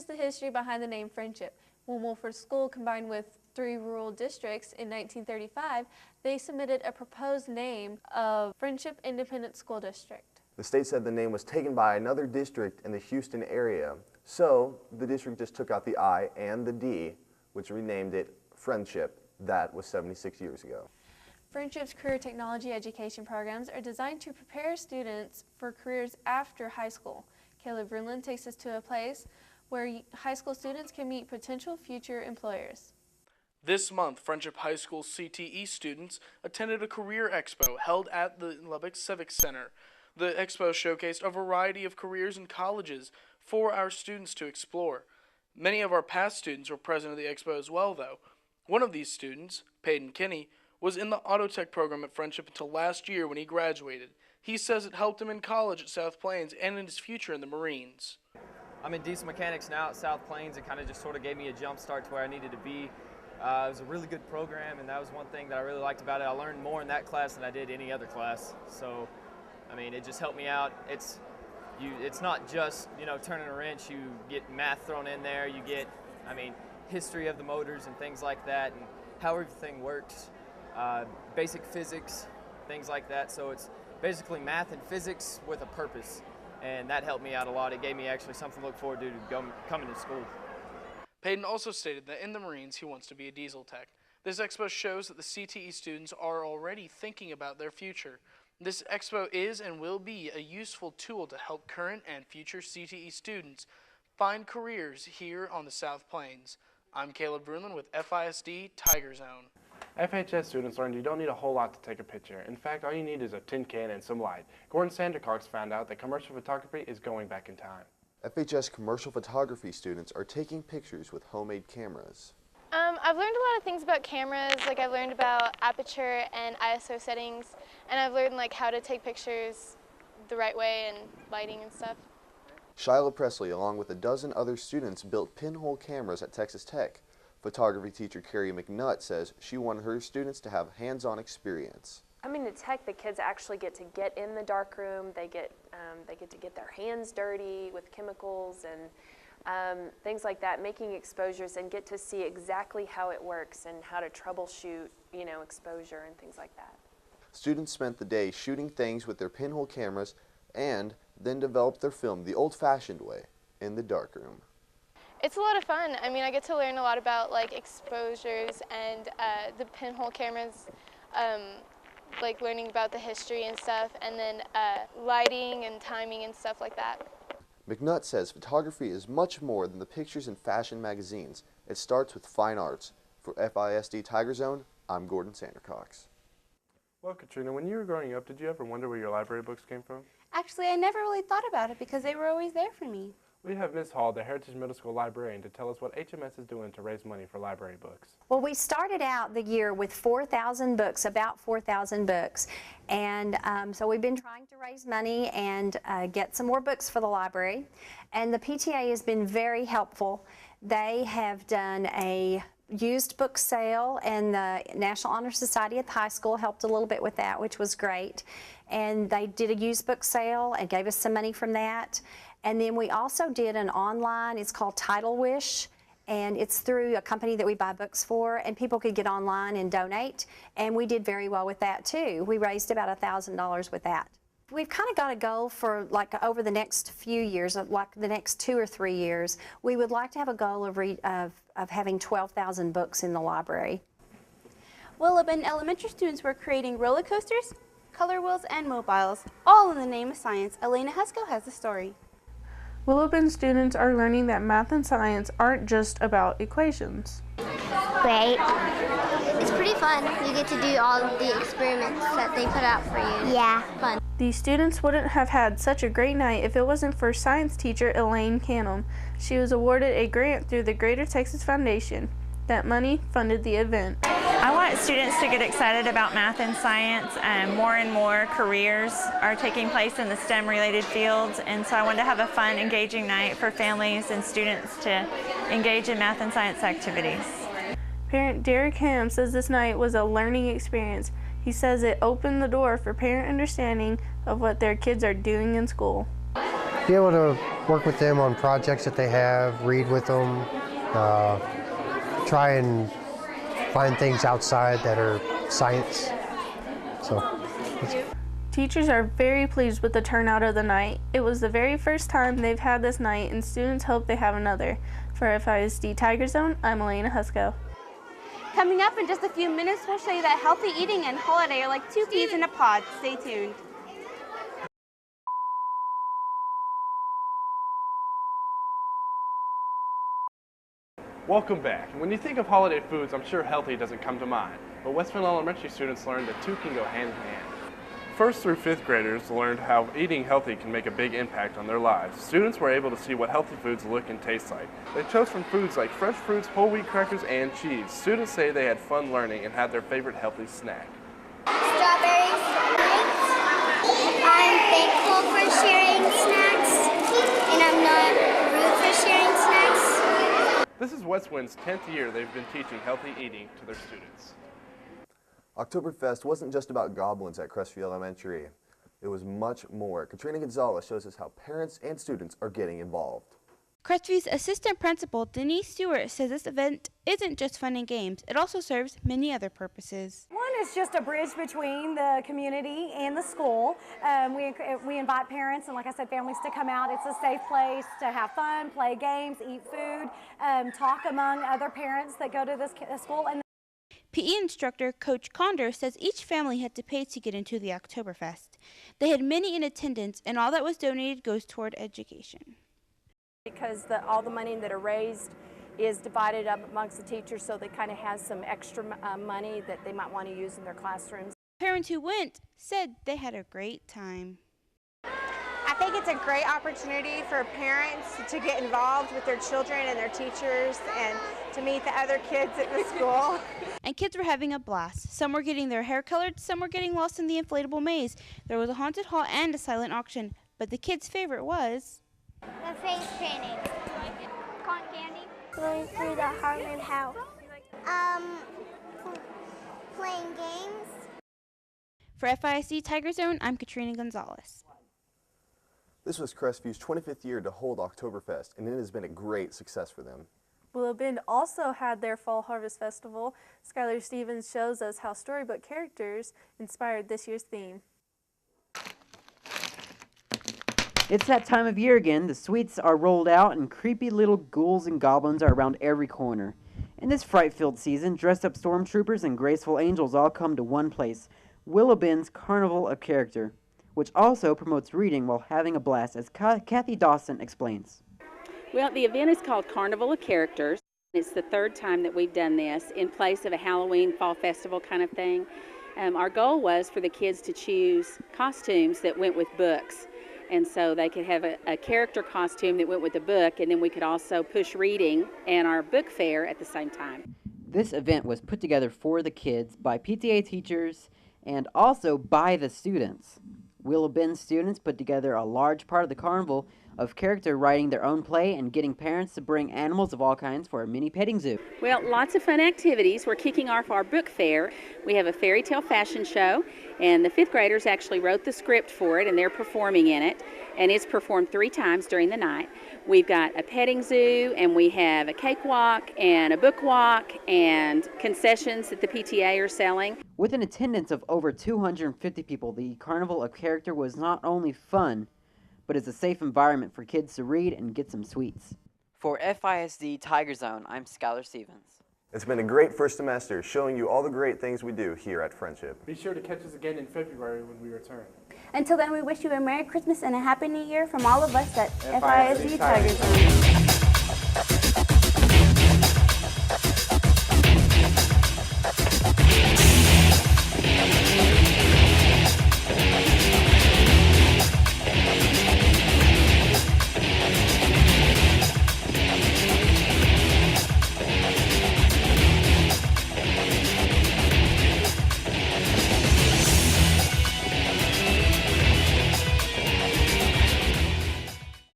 is the history behind the name Friendship. When Wolford School combined with 3 rural districts in 1935, they submitted a proposed name of Friendship Independent School District. The state said the name was taken by another district in the Houston area, so the district just took out the I and the D, which renamed it Friendship. That was 76 years ago. Friendship's career technology education programs are designed to prepare students for careers after high school. Caleb Brunlin takes us to a place where high school students can meet potential future employers. This month, Friendship High School CTE students attended a career expo held at the Lubbock Civic Center. The expo showcased a variety of careers and colleges for our students to explore. Many of our past students were present at the expo as well, though. One of these students, Peyton Kinney, was in the auto tech program at Friendship until last year when he graduated. He says it helped him in college at South Plains and in his future in the Marines. I'm in diesel mechanics now at South Plains. It kind of just sort of gave me a jump start to where I needed to be. It was a really good program, and that was one thing that I really liked about it. I learned more in that class than I did any other class. So, I mean, it just helped me out. It's not just, turning a wrench. You get math thrown in there. You get, history of the motors and things like that, and how everything works. Basic physics, things like that. So it's basically math and physics with a purpose, and that helped me out a lot. It gave me actually something to look forward to coming to school. Peyton also stated that in the Marines he wants to be a diesel tech. This expo shows that the CTE students are already thinking about their future. This expo is and will be a useful tool to help current and future CTE students find careers here on the South Plains. I'm Caleb Brunlin with FISD Tiger Zone. FHS students learned you don't need a whole lot to take a picture. In fact, all you need is a tin can and some light. Gordon Sandercox found out that commercial photography is going back in time. FHS commercial photography students are taking pictures with homemade cameras. I've learned a lot of things about cameras. Like, I've learned about aperture and ISO settings, and I've learned how to take pictures the right way and lighting and stuff. Shyla Presley, along with a dozen other students, built pinhole cameras at Texas Tech. Photography teacher Carrie McNutt says she wanted her students to have hands-on experience. Coming to Tech, the kids actually get to get in the darkroom. They get to get their hands dirty with chemicals and things like that, making exposures, and get to see exactly how it works and how to troubleshoot, exposure and things like that. Students spent the day shooting things with their pinhole cameras and then developed their film the old-fashioned way, in the darkroom. It's a lot of fun. I get to learn a lot about exposures and the pinhole cameras, learning about the history and stuff, and then lighting and timing and stuff like that. McNutt says photography is much more than the pictures in fashion magazines. It starts with fine arts. For FISD Tiger Zone, I'm Gordon Sandercox. Well, Katrina, when you were growing up, did you ever wonder where your library books came from? Actually, I never really thought about it because they were always there for me. We have Ms. Hall, the Heritage Middle School librarian, to tell us what HMS is doing to raise money for library books. Well, we started out the year with 4,000 books, about 4,000 books. And so we've been trying to raise money and get some more books for the library. And the PTA has been very helpful. They have done a used book sale, and the National Honor Society at the high school helped a little bit with that, which was great. And they did a used book sale and gave us some money from that. And then we also did an online, it's called Title Wish, and it's through a company that we buy books for, and people could get online and donate, and we did very well with that too. We raised about $1,000 with that. We've kind of got a goal for over the next few years, the next 2 or 3 years. We would like to have a goal of having 12,000 books in the library. Willowbend Elementary students were creating roller coasters, color wheels, and mobiles, all in the name of science. Elena Husko has the story. Willowbend students are learning that math and science aren't just about equations. Great. It's pretty fun. You get to do all the experiments that they put out for you. Yeah. Fun. These students wouldn't have had such a great night if it wasn't for science teacher Elaine Canham. She was awarded a grant through the Greater Texas Foundation. That money funded the event. I want students to get excited about math and science. More and more careers are taking place in the STEM-related fields, and so I wanted to have a fun, engaging night for families and students to engage in math and science activities. Parent Derek Ham says this night was a learning experience. He says it opened the door for parent understanding of what their kids are doing in school. be able to work with them on projects that they have, read with them, try and find things outside that are science. So. Teachers are very pleased with the turnout of the night. It was the very first time they've had this night, and students hope they have another. For FISD Tiger Zone, I'm Elena Husko. Coming up in just a few minutes, we'll show you that healthy eating and holiday are like two peas in a pod. Stay tuned. Welcome back. When you think of holiday foods, I'm sure healthy doesn't come to mind, but Westfield Elementary students learned that two can go hand in hand. First through fifth graders learned how eating healthy can make a big impact on their lives. Students were able to see what healthy foods look and taste like. They chose from foods like fresh fruits, whole wheat crackers, and cheese. Students say they had fun learning and had their favorite healthy snack. Strawberries. I'm thankful for sharing snacks, and I'm not rude for sharing snacks. This is Westwind's 10th year they've been teaching healthy eating to their students. Oktoberfest wasn't just about goblins at Crestview Elementary. It was much more. Katrina Gonzalez shows us how parents and students are getting involved. Crestview's assistant principal, Denise Stewart, says this event isn't just fun and games. It also serves many other purposes. One is just a bridge between the community and the school. We invite parents and, like I said, families to come out. It's a safe place to have fun, play games, eat food, talk among other parents that go to this school. And PE instructor Coach Condor says each family had to pay to get into the Oktoberfest. They had many in attendance, and all that was donated goes toward education. Because all the money that are raised is divided up amongst the teachers, so they kind of have some extra money that they might want to use in their classrooms. Parents who went said they had a great time. I think it's a great opportunity for parents to get involved with their children and their teachers and to meet the other kids at the school. And kids were having a blast. Some were getting their hair colored, some were getting lost in the inflatable maze. There was a haunted hall and a silent auction, but the kids' favorite was The face painting. Cotton candy. Going through the Harmon house. Playing games. For FISD Tiger Zone, I'm Katrina Gonzalez. This was Crestview's 25th year to hold Oktoberfest, and it has been a great success for them. Willow Bend also had their Fall Harvest Festival. Skylar Stevens shows us how storybook characters inspired this year's theme. It's that time of year again. The sweets are rolled out and creepy little ghouls and goblins are around every corner. In this fright-filled season, dressed-up stormtroopers and graceful angels all come to one place, Willow Bend's Carnival of Character, which also promotes reading while having a blast, as Kathy Dawson explains. Well, the event is called Carnival of Characters. It's the third time that we've done this in place of a Halloween fall festival kind of thing. Our goal was for the kids to choose costumes that went with books. And so they could have a character costume that went with the book, and then we could also push reading and our book fair at the same time. This event was put together for the kids by PTA teachers and also by the students. Willow Bend students put together a large part of the Carnival of Character, writing their own play and getting parents to bring animals of all kinds for a mini petting zoo. Well, lots of fun activities. We're kicking off our book fair. We have a fairy tale fashion show, and the fifth graders actually wrote the script for it, and they're performing in it, and it's performed 3 times during the night. We've got a petting zoo, and we have a cakewalk and a book walk and concessions that the PTA are selling. With an attendance of over 250 people, the Carnival of Character was not only fun, but it's a safe environment for kids to read and get some sweets. For FISD Tiger Zone, I'm Skylar Stevens. It's been a great first semester, showing you all the great things we do here at Friendship. Be sure to catch us again in February when we return. Until then, we wish you a Merry Christmas and a Happy New Year from all of us at FISD Tiger Zone.